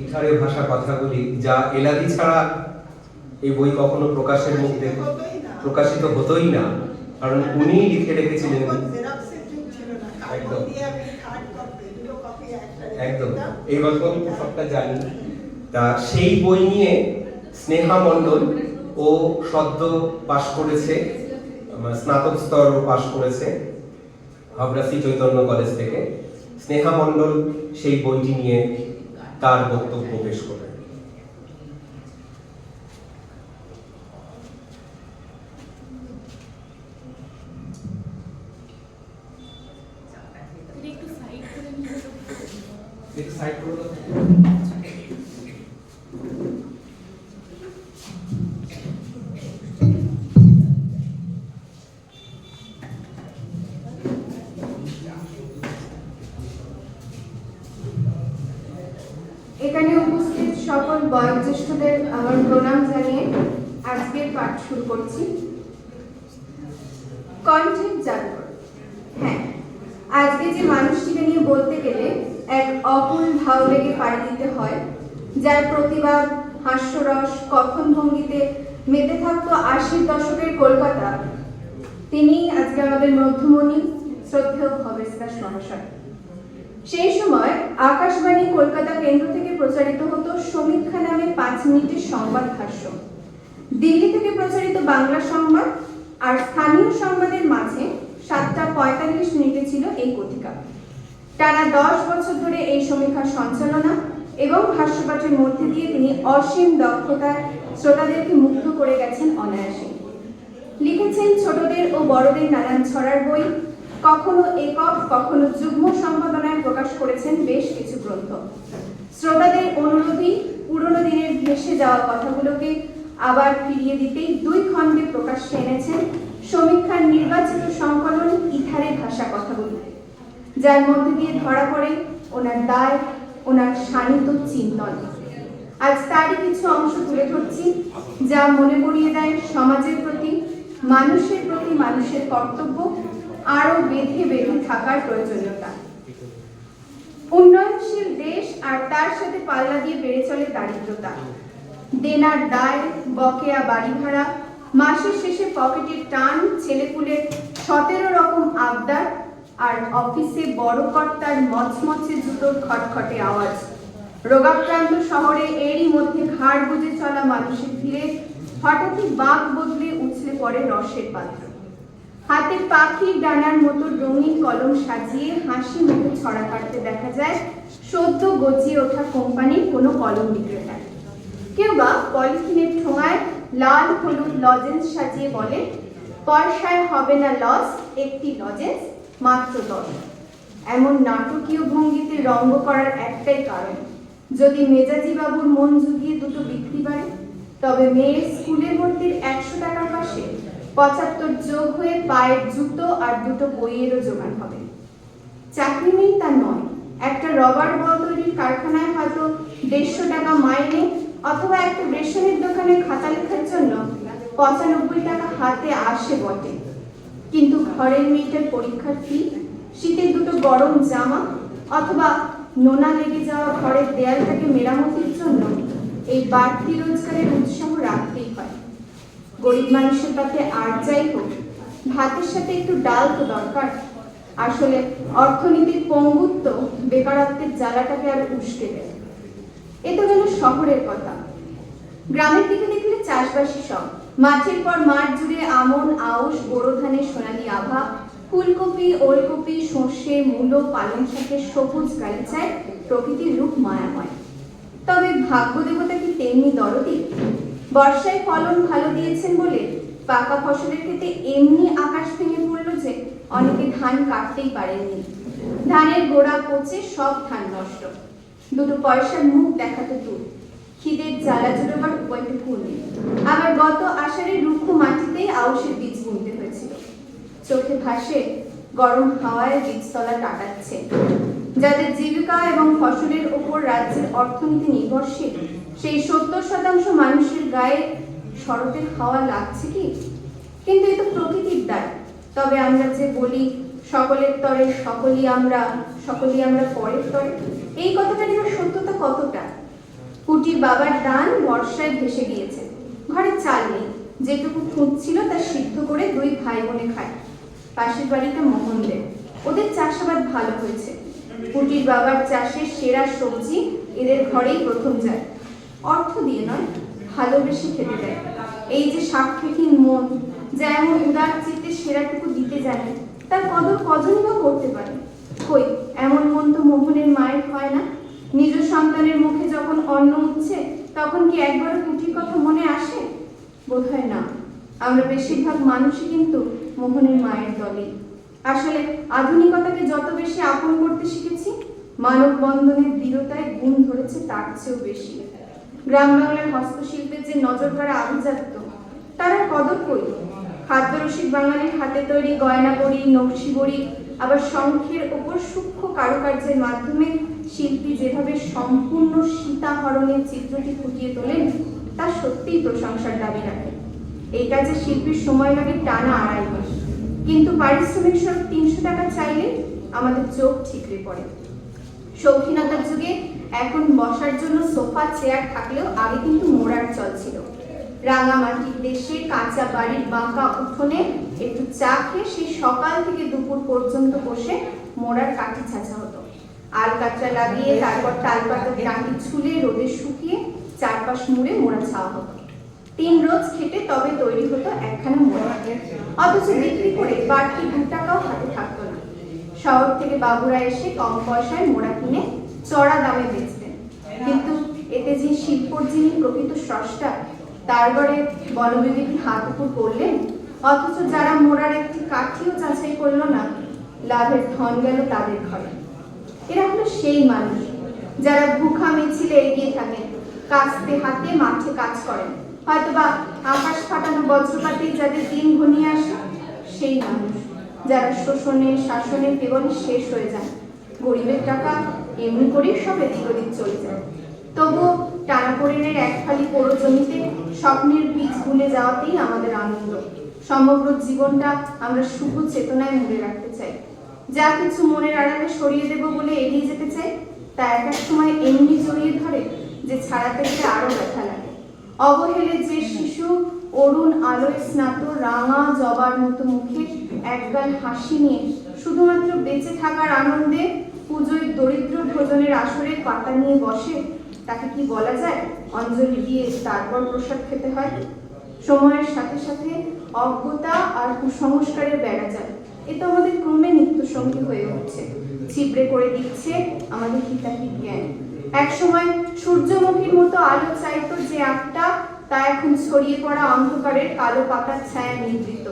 ইথারে ভাষা কথাগুলি, যা এলাদি ছাড়া এই বই কখনো প্রকাশিত হতোই না, কারণ উনি লিখে রেখেছিলেন। একদম একদম এই গল্প সবটা জানি। তা সেই বই নিয়ে স্নেহা মণ্ডল ও সদ্য পাশ করেছে, স্নাতক স্তর পাশ করেছে হাবড়া শ্রী চৈতন্য কলেজ থেকে। স্নেহা মণ্ডল সেই বইটি নিয়ে তার বক্তব্য পেশ করেন। এখানে উপস্থিত সকল বয়োজ্যেষ্ঠদের আমার প্রণাম জানিয়ে আজকের পাঠ শুরু করছি। কণ্ঠের জাদুকর। হ্যাঁ, আজকে যে মানুষটিকে নিয়ে বলতে গেলে এক অকুল ভাববেগে পাড়ি দিতে হয়, যার প্রতিবাদ, হাস্যরস, কথন ভঙ্গিতে মেতে থাকতো 80-র দশকের কলকাতা, তিনি আজকে আমাদের মধ্যমণি, শ্রদ্ধেয় ভবেশ দাস মহাশয়। সেই সময় আকাশবাণী কলকাতা কেন্দ্র থেকে প্রচারিত হতো সমীক্ষা নামে 5 মিনিটের সংবাদ ভাষ্য। দিল্লি থেকে প্রচারিত বাংলা সংবাদ আর স্থানীয় সংবাদের মাঝে 7:45 মিনিটে ছিল এই কথিকা। টানা 10 বছর ধরে এই সমীক্ষার সঞ্চালনা এবং ভাষ্যপাঠের মধ্যে দিয়ে তিনি অসীম দক্ষতায় শ্রোতাদেরকে মুগ্ধ করে গেছেন অনায়াসে। লিখেছেন ছোটদের ও বড়দের নানান ছড়ার বই, কখনো একক, কখনো যুগ্ম সম্পাদনায় প্রকাশ করেছেন বেশ কিছু গ্রন্থ। শ্রোতাদের অনুরোধেই পুরনো দিনের ভেসে যাওয়া কথাগুলোকে আবার ফিরিয়ে দিতেই 2 খণ্ডে প্রকাশ্যে এনেছেন সমীক্ষার নির্বাচিত সংকলন ইথারে ভাষা কথাগুলি, যার মধ্যে দিয়ে ধরা পড়ে ওনার দায়, ওনার শানিত চিন্তন। আজ তারই কিছু অংশ তুলে ধরছি, যা মনে করিয়ে দেয় সমাজের প্রতি, মানুষের প্রতি মানুষের কর্তব্য আরো বেঁধে বেঁধে থাকার প্রয়োজনীয়তা। উন্নয়নশীল দেশ আর তার সাথে পাল্লা দিয়ে বেড়ে চলে দারিদ্রতা, দেনার দায়, বকেয়া বাড়ি ভাড়া, মাসের শেষে পকেটের টান, ছেলেপুলের 17 রকম আবদার, আর অফিসে বড় কর্তার মচমচে জুতোর খটখটে আওয়াজ। রোগাক্রান্ত শহরে এরই মধ্যে ঘাড় বুঝে চলা মানুষের ভিড়ে হঠাৎই বাঁক বদলে উছলে পড়ে রসের পাত্র। হাতে পাখির ডানার মতো রঙিন কলম সাজিয়ে হাসি মুখে ছড়া কাটতে দেখা যায় সদ্য গজিয়ে ওঠা কোম্পানির কোনো কলম বিক্রেতা। কেউ বা পলিথিনের ঠোঙায় লাল হলুদ লজেন্স সাজিয়ে বলে, পয়সায় হবে না লস, একটি লজেন্স মাত্র 10। এমন নাটকীয় ভঙ্গিতে রঙ্গ করার একটাই কারণ, যদি মেজাজি বাবুর মন জুগিয়ে দুটো বিক্রি বাড়ে, তবে মেয়ের স্কুলে ভর্তির 100 টাকার পাশে 75 যোগ হয়ে পায়ের জুতো আর দুটো বইয়েরও জোগান হবে। চাকরি নেই তা নয়, একটা রবার বল তৈরির কারখানায় হয়তো 150 টাকা মাইনে, অথবা একটা রেশনের দোকানে খাতা লেখার জন্য 95 টাকা হাতে আসে বটে, কিন্তু ঘরের মেয়েটার পরীক্ষার ফি, শীতের দুটো গরম জামা, অথবা নোনা লেগে যাওয়া ঘরের দেয়ালটাকে মেরামতির জন্য এই বাড়তি রোজগারের উৎসাহ রাখতেই হয়। গরিব মানুষের পাতে আর যাই হোক, ভাতের সাথে একটু ডাল তো দরকার। আসলে অর্থনীতির পঙ্গুত্ব বেকারত্বের জ্বালাটাকে আর উস্কে দেয়। এ তো গেল শহরের কথা। গ্রামের দিকে দেখলে চাষবাসী সব, মাঠের পর মাঠ জুড়ে আমন, আউশ, বোরো ধানের সোনালী আভা, ফুলকপি, ওলকপি, সর্ষে, মূলো, পালং শাকের সবুজ গালিচায় প্রকৃতির রূপ মায়াময়। তবে ভাগ্য দেবতা কি তেমনি দরদি? বর্ষায় ফলন ভালো দিয়েছেন বলে পাকা ফসলের ক্ষেত্রে এমনি আকাশ ভেঙে পড়ল যে অনেকে ধান কাটতেই পারেননি। ধানের গোড়া পচে সব ধান নষ্ট। দুটো পয়সার মুখ দেখাতে দূর, খিদের জ্বালা জুড়োবার উপায়টুকু নেই। আবার গত আষাঢ়ের রুক্ষ মাটিতেই আউশের বীজ বুনতে হয়েছিল। চোখে ভাসে গরম হাওয়ায় বীজতলা টাটাচ্ছে। যাদের জীবিকা এবং ফসলের ওপর রাজ্যের অর্থনীতি নির্ভরশীল, সেই 70% মানুষের গায়ে শরতের হাওয়া লাগছে কি? কিন্তু এ তো প্রকৃতির দায়। তবে আমরা যে বলি সকলের তরে সকলেই আমরা পরের তরে। এই কথাটার এবার সত্যতা কতটা? কুটির বাবার দান বর্ষায় ভেসে গিয়েছে, ঘরে চাল নেই, যেটুকু খুঁত ছিল তা সিদ্ধ করে দুই ভাই বোনে খায়। পাশের বাড়িটা মোহনদের, ওদের চাষাবাদ ভালো হয়েছে। কুটির বাবার চাষের সেরা সবজি এদের ঘরেই প্রথম যায়। অর্থ দিয়ে নয়, ভালোবেসে খেতে দেয়। এই যে সাক্ষীহীন মন, যা এমন উদার চিত্তে সেরাটুকু দিতে জানে, তার কদর কজনই বা করতে পারে? কই, এমন মন তো মোহনের মায়ের হয় না। নিজ সন্তানের মুখে যখন অন্ন উঠছে, তখন কি একবারও কুটির কথা মনে আসে? বোধহয় না। আমরা বেশিরভাগ মানুষই কিন্তু মোহনের মায়ের দলেই। আসলে আধুনিকতাকে যত বেশি আপন করতে শিখেছি, মানববন্ধনের দৃঢ়তায় গুণ ধরেছে তার চেয়েও বেশি। গ্রাম বাংলার হস্তশিল্পের যে নজর কাড়া আভিজাত্য, তারা কদর করি। খাদ্যরসিক বাঙালির হাতে তৈরি গয়না বড়ি, নকশি বড়ি, আবার শঙ্খের ওপর সূক্ষ্ম কারুকার্যের মাধ্যমে শিল্পী যেভাবে সম্পূর্ণ সীতাহরণের চিত্রটি ফুটিয়ে তোলেন, তা সত্যিই প্রশংসার দাবি রাখে। এই কাজে শিল্পীর সময় লাগে টানা 2.5 মাস, কিন্তু পারিশ্রমিক স্বরূপ 300 টাকা চাইলে আমাদের চোখ ঠিকরে পড়ে। শৌখিনতার যুগে এখন বসার জন্য সোফা চেয়ার থাকলেও আগে কিন্তু মোড়ার চল ছিল। রাঙামাটির দেশে কাঁচা বাড়ির বাঁকা উঠোনে একটু চা খেয়ে সেই সকাল থেকে দুপুর পর্যন্ত বসে মোড়ার কাঠি ছাঁচা হতো। আলকাতরা লাগিয়ে তারপর তালপাতার ডাঁটি ছুলে রোদে শুকিয়ে চারপাশ মুড়ে মোড়া ছাওয়া হতো। 3 রোজ খেটে তবে তৈরি হতো একখানা মোড়া, অথচ বিক্রি করে বাড়তি 2 টাকাও হাতে থাকতো না। শহর থেকে বাবুরা এসে কম পয়সায় মোড়া কিনে চড়া দামে বেচতেন, কিন্তু এতে যে শিল্পর যিনি প্রকৃত স্রষ্টা, তার গড়ে বনবিবিধি হাত উপর করলেন, অথচ যারা মোড়ার একটি কাঠিও যাচাই করলো না, লাভের ধন গেল তাদের ঘরে। এরা হলো সেই মানুষ যারা ভুখা মিছিলে এগিয়ে থাকেন, কাস্তে হাতে মাঠে কাজ করেন, হয়তোবা আকাশ ফাটানো বজ্রপাতে যাদের দিন ঘনিয়ে আসে। সেই মানুষ যারা শোষণে শাসনে কেবল শেষ হয়ে যায়। গরিবের টাকা এমনি করেই সব এদিক ওদিক চলে যায়, তবুও টানাপোড়েনের এক ফালি পোড়ো জমিতে স্বপ্নের বীজ ভুলে যাওয়াতেই আমাদের আনন্দ। সমগ্র জীবনটা আমরা শুভ চেতনায় মুড়ে রাখতে চাই। যা কিছু মনের আড়ালে সরিয়ে দেব বলে এড়িয়ে যেতে চাই, তা এক এক সময় এমনি জড়িয়ে ধরে যে ছাড়াতে গেলে আরো ব্যথা লাগে। অবহেলে যে শিশু অরুণ আলোয় স্নাত রাঙা জবার মতো মুখে একগাল হাসি নিয়ে শুধুমাত্র বেঁচে থাকার আনন্দে পুজোয় দরিদ্র ভোজনের আসরে পাতা নিয়ে বসে, তাকে কি বলা যায় অঞ্জলি দিয়ে তারপর প্রসাদ খেতে হয়? সময়ের সাথে সাথে অজ্ঞতা আর কুসংস্কারের বেড়া যায়, এ তো আমাদের ক্রমে নিত্যসঙ্গী হয়ে উঠছে, ছিবড়ে করে দিচ্ছে আমাদের হিতাহিত জ্ঞান। এক সময় সূর্যমুখীর মতো আলো চাইতো যে আটটা, তা এখন ছড়িয়ে পড়া অন্ধকারের কালো পাতার ছায়া নিবৃত।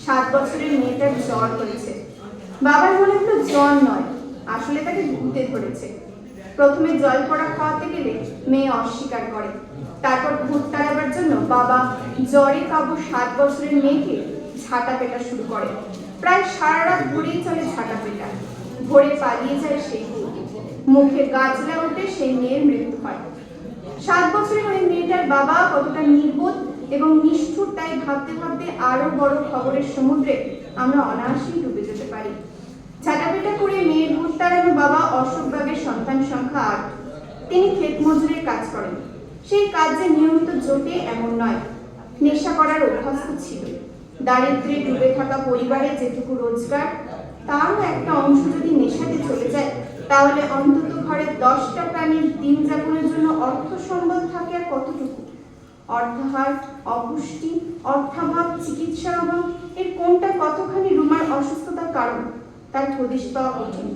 7 বছরের মেয়েটার জ্বর হয়েছে। বাবার মনে হলো জ্বর নয়, আসলে তাকে ভূতে ধরেছে। প্রথমে জল পড়া খাওয়াতে গেলে মেয়ে অস্বীকার করে, তারপর ভূত তাড়াবার জন্য বাবা জ্বরে কাবু 7 বছরের মেয়েকে ঝাঁটা পেটা শুরু করে। প্রায় সারা রাত ধরেই চলে ঝাঁটা পেটা। ভোরে পালিয়ে যায় সেই ভূত, মুখে গাজলা ওঠে, সেই মেয়ের মৃত্যু হয়। 7 বছরের ওই মেয়েটার বাবা কতটা নির্বোধ এবং নিষ্ঠুর, তাই ভাবতে ভাবতে আরো বড় খবরের সমুদ্রে আমরা অনায়াসেই ডুবে যেতে পারি। ঝাঁটাপেটা করে মেয়ের ভূত তাড়ানো বাবা অশোক বাগের সন্তান সংখ্যা 8। তিনি ক্ষেত মজুরের কাজ করেন। সেই কাজ যে নিয়মিত জোটে এমন নয়, নেশা করার অভ্যস্ত ছিল। দারিদ্র্যে ডুবে থাকা পরিবারে যেটুকু রোজগার, তারও একটা অংশ যদি নেশাতে চলে যায়, তাহলে অন্তত ঘরে 10টা প্রাণীর দিন যাপনের জন্য অর্থ সম্বল থাকে আর কতটুকু? অর্থাহার, অপুষ্টি, অর্থাভাব, চিকিৎসার অভাব, এর কোনটা কতখানি রুমার অসুস্থতার কারণ, তার হদিশ পাওয়া কঠিন।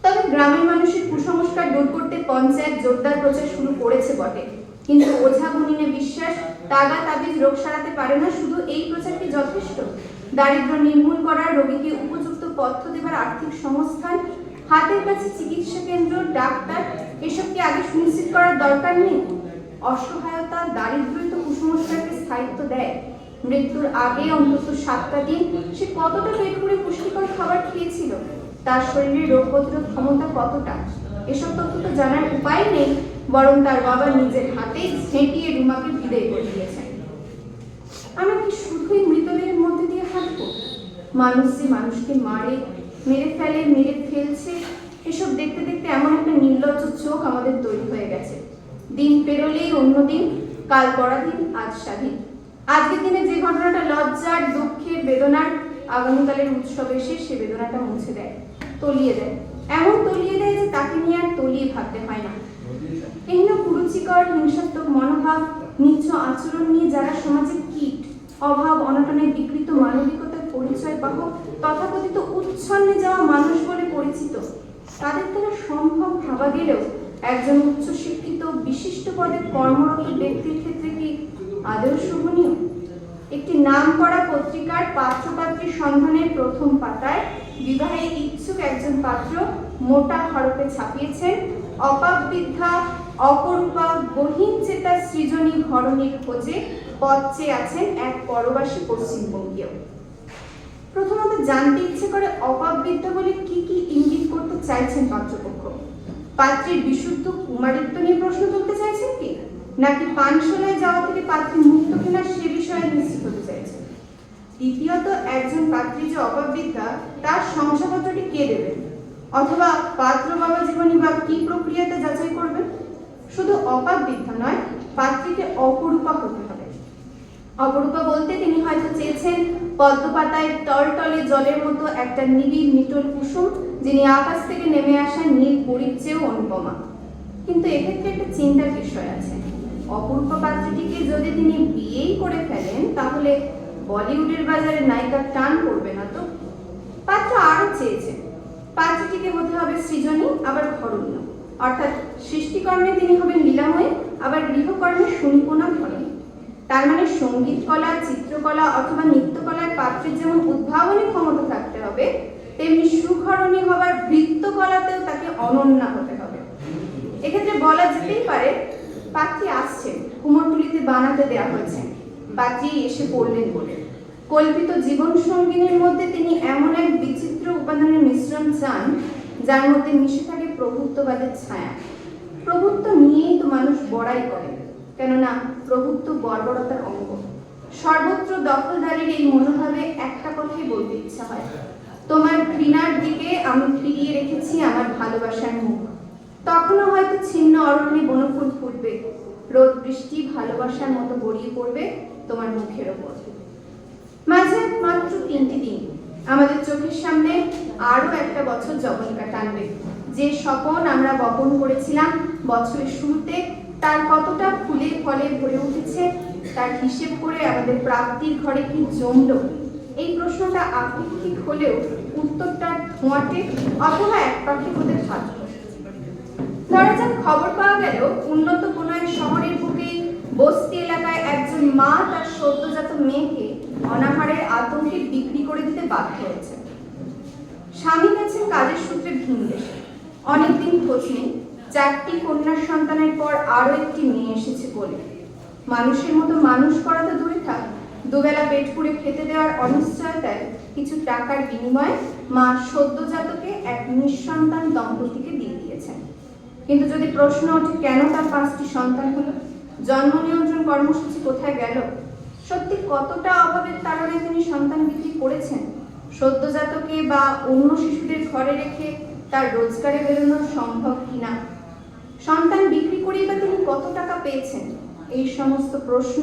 তবে গ্রামের মানুষের কুসংস্কার দূর করতে পঞ্চায়েত জোরদার প্রচার শুরু করেছে বটে, কিন্তু ওঝা গুনিনে বিশ্বাস তাগা তাবিজ রোগ সারাতে পারে না। শুধু এই প্রচারটি যথেষ্ট? দারিদ্র্য নির্মূল করার, রোগীকে উপযুক্ত পথ্য দেবার আর্থিক সংস্থান, হাতের কাছে চিকিৎসা কেন্দ্র, ডাক্তার, এসব কি আগে সুনিশ্চিত করার দরকার নেই? অসহায়তা, দারিদ্র্যই তো কুসংস্কারকে স্থায়িত্ব দেয়। মৃত্যুর আগে অন্তত 7টা দিন সে কতটা পেট ভরে পুষ্টিকর খাবার খেয়েছিল, তার শরীরে রোগ প্রতিরোধ ক্ষমতা কতটা, এসব তথ্য তো জানার উপায় নেই, বরং তার বাবা নিজের হাতেই ঝেঁটিয়ে রুমাকে বিদায় করে দিয়েছেন। আমরা কি শুধুই মৃতদেহের মধ্যে দিয়ে হাঁটবো? মানুষ যে মানুষকে মেরে ফেলছে, এসব দেখতে দেখতে এমন একটা নির্লজ্জ চোখ আমাদের তৈরি হয়ে গেছে। দিন পেরোলেই অন্য দিন, কাল পরাধীন, আজ স্বাধীন। আজকের দিনে যে ঘটনাটা লজ্জার, দুঃখের, বেদনার, আগামীকালের উৎসব এসে সে বেদনাটা মুছে দেয়, তলিয়ে দেয়। এমন তলিয়ে দেয় যে তাকে নিয়ে আর তলিয়ে ভাবতে হয় না। এহন কুরুচিকর, হিংসাত্মক মনোভাব, নীচ আচরণ নিয়ে যারা সমাজে কীট, অভাব অনটনে বিকৃত মানবিকতার পরিচয় বাহক, তথাকথিত উচ্ছন্নে যাওয়া মানুষ বলে পরিচিত, তাদের দ্বারা সম্ভব ভাবা গেলেও একজন উচ্চশিক্ষিত বিশিষ্ট পদে কর্মরত ব্যক্তির ক্ষেত্রে কি আদৌ শোভনীয়? একটি নামকরা পত্রিকার পাত্রপাত্রী সন্ধানের প্রথম পাতায় বিবাহে ইচ্ছুক একজন পাত্র মোটা হরফে ছাপিয়েছেন, অপাবৃদ্ধা অপরূপা গহীন চেতা সৃজনী ধরনের খোঁজে পথ চেয়ে আছেন এক পরবাসী পশ্চিমবঙ্গীয়। প্রথমত জানতে ইচ্ছে করে অপাবৃদ্ধা বলে কি কি ইঙ্গিত করতে চাইছেন পাত্রপক্ষ। পাত্রীর বিশুদ্ধ কুমারিত্ব নিয়ে প্রশ্ন তুলতে চাইছেন কি, নাকি পানশালায় যাওয়া থেকে পাত্রী মুক্ত কিনা সে বিষয়ে নিশ্চিত হতে চাইছেন? দ্বিতীয়ত, একজন পাত্রী যে অপাবৃদ্ধা তার শংসাপত্রটি কে দেবেন, অথবা পাত্র বাবা জীবনী বা কি প্রক্রিয়াতে যাচাই করবেন? শুধু অপাবৃদ্ধা নয়, পাত্রীকে অপরূপা হতে হবে। অপরূপা বলতে তিনি হয়তো চেয়েছেন পদ্মপাতায় টলটলে জলের মতো একটা নিবিড় নিটোল কুসুম, যিনি আকাশ থেকে নেমে আসা নীল পরীর চেয়েও অনুপমা। কিন্তু এক্ষেত্রে একটা চিন্তার বিষয় আছে। অপরূপা পাত্রীটিকে যদি তিনি বিয়েই করে ফেলেন, তাহলে বলিউডের বাজারে নায়িকার টান পড়বে না তো? পাত্র আরো চেয়েছেন পাত্রীটিকে হতে হবে সৃজনী, আবার ঘরণ্য, অর্থাৎ সৃষ্টিকর্মে তিনি হবেন লীলাময়ী, আবার গৃহকর্মে সুনিপুণা ধরনী। তার মানে সঙ্গীত কলা, চিত্রকলা অথবা নৃত্যকলায় পাত্রের যেমন উদ্ভাবনী ক্ষমতা থাকতে হবে, তেমনি সুঘরণী হবার বৃত্তকলাতেও তাকে অনন্যা হতে হবে। এক্ষেত্রে বলা যেতেই পারে পাত্রী আসছেন, কুমোরটুলিতে বানাতে দেওয়া হয়েছে, পাত্রী এসে পড়লেন বলে। কল্পিত জীবন সঙ্গিনীর মধ্যে তিনি এমন এক বিচিত্র উপাদানের মিশ্রণ চান, যার মধ্যে মিশে থাকে প্রভুত্ববাদের ছায়া। প্রভুত্ব নিয়েই তো মানুষ বড়াই করে, কেননা প্রভুত্ব বর্বরতার অঙ্গ। সর্বত্র দখলদারির এই মনোভাবে একটা কথাই বলতে ইচ্ছা হয়, তোমার ঘৃণার দিকে আমি ফিরিয়ে রেখেছি আমার ভালোবাসার মুখ। তখনও হয়তো ছিন্ন অরণ্যে বনফুল ফুটবে, রোদ বৃষ্টি ভালোবাসার মতো গড়িয়ে পড়বে তোমার মুখের ওপর। মাঝে মাত্র 3টি দিন, আমাদের চোখের সামনে আরো একটা বছর জবনিকা টানবে। যে স্বপন আমরা বপন করেছিলাম বছরের শুরুতে, তার কতটা ফুলে ফলে ভরে উঠেছে, তার হিসেব করে আমাদের প্রাপ্তির ঘরে কি জমল? এই প্রশ্নটা আপেক্ষিক হলেও উত্তরটা ধোঁয়াটে, অথবা এক পাখি হতে সাধ্য। ধরা যাক খবর পাওয়া গেল উন্নত কোনো এক শহরের বুকে বস্তি এলাকায় একজন মা তার সদ্যজাত মেয়েকে অনাহারের আতঙ্কে বিক্রি করে দিতে বাধ্য হয়েছে। স্বামী গেছেন কাজের সূত্রে ভিন দেশে, অনেকদিন খোঁজ নেই। 4টি কন্যার সন্তানের পর আরো একটি মেয়ে এসেছে বলে মানুষের মতো মানুষ করা তো দূরে থাক, দুবেলা পেট পুড়ে খেতে দেওয়ার অনিশ্চয়তায় কিছু টাকার বিনিময়ে মা সদ্যজাতকে এক নিঃসন্তান দম্পতিকে দিয়ে দিয়েছেন। কিন্তু যদি প্রশ্ন ওঠে কেন তার 5টি সন্তান হলো, জন্ম নিয়ন্ত্রণ কর্মসূচি কোথায় গেল, সত্যি কতটা অভাবের কারণে তিনি সন্তান বিক্রি করেছেন, সদ্যজাতকে বা অন্য শিশুদের ঘরে রেখে তার রোজগারে বেরোনো সম্ভব কিনা, সন্তান বিক্রি করেই বা তিনি কত টাকা পেয়েছেন, এই সমস্ত প্রশ্ন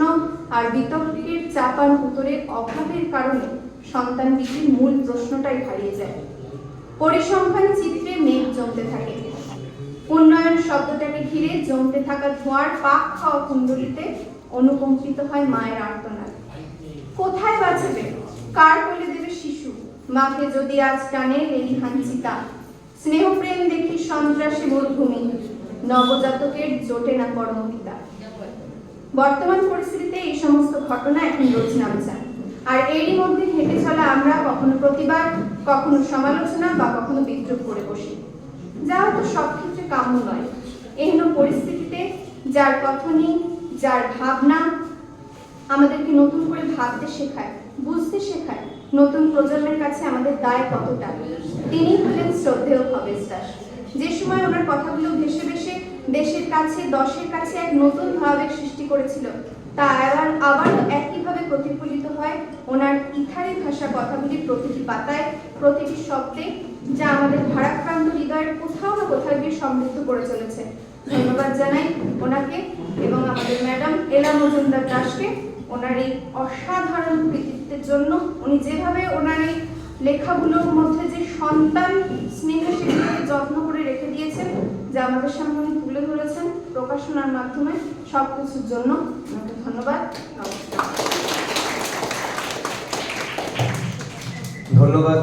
আর বিতর্কের চাপান উত্তরের অভাবের কারণে সন্তান বিক্রির মূল প্রশ্নটাই হারিয়ে যায়। পরিসংখ্যান চিত্রে মেঘ জমতে থাকে। উন্নয়ন শব্দটাকে ঘিরে জমতে থাকা ধোঁয়ার পাক খাওয়া কুণ্ডলিতে অনুকম্পিত হয় মায়ের আর্তনাদ। কোথায় বাঁচাবে, কার কোলে দেবে শিশু, মাকে যদি আজ টানে লেলিহান চিতা। স্নেহ প্রেম দেখি সন্ত্রাসী মরুভূমি, নবজাতকের জোটে না কর্মপিতা। বর্তমান পরিস্থিতিতে এই সমস্ত ঘটনা এখন রোজ নামছে, আর এরই মধ্যে হেঁটে চলা আমরা কখনো প্রতিবাদ, কখনো সমালোচনা বা কখনো বিদ্রোহ করে বসি, যা হয়তো সব ক্ষেত্রে কাম্য নয়। এহেন পরিস্থিতিতে যার কথনই, যার ভাবনা আমাদেরকে নতুন করে ভাবতে শেখায়, বুঝতে শেখায়, নতুন প্রজন্মের কাছে আমাদের দায় কতটা, তিনি হলেন শ্রদ্ধেয় ভবেশ দাস। যে সময় ওনার কথাগুলো ভেসে ভেসে দেশের কাছে, দশের কাছে এক নতুন ভাবের সৃষ্টি করেছিল, তা আবারও একইভাবে প্রতিফলিত হয় ওনার ইথারি ভাষা কথাগুলি প্রতিটি পাতায়, প্রতিটি শব্দে, যা আমাদের ভারাক্রান্ত হৃদয়ের কোথাও না কোথাও গিয়ে সমৃদ্ধ করে চলেছে। ধন্যবাদ জানাই ওনাকে এবং আমাদের ম্যাডাম এলা মজুমদার দাসকে ওনার এই অসাধারণ কৃতিত্বের জন্য। উনি যেভাবে ওনার এই লেখাগুলোর মধ্যে যে সন্তান স্নেহ সেগুলোকে যত্ন করে রেখে দিয়েছেন, যা আমাদের সামনে উনি তুলে ধরেছেন প্রকাশনার মাধ্যমে, সব কিছুর জন্য ওনাকে ধন্যবাদ। নমস্কার। ধন্যবাদ।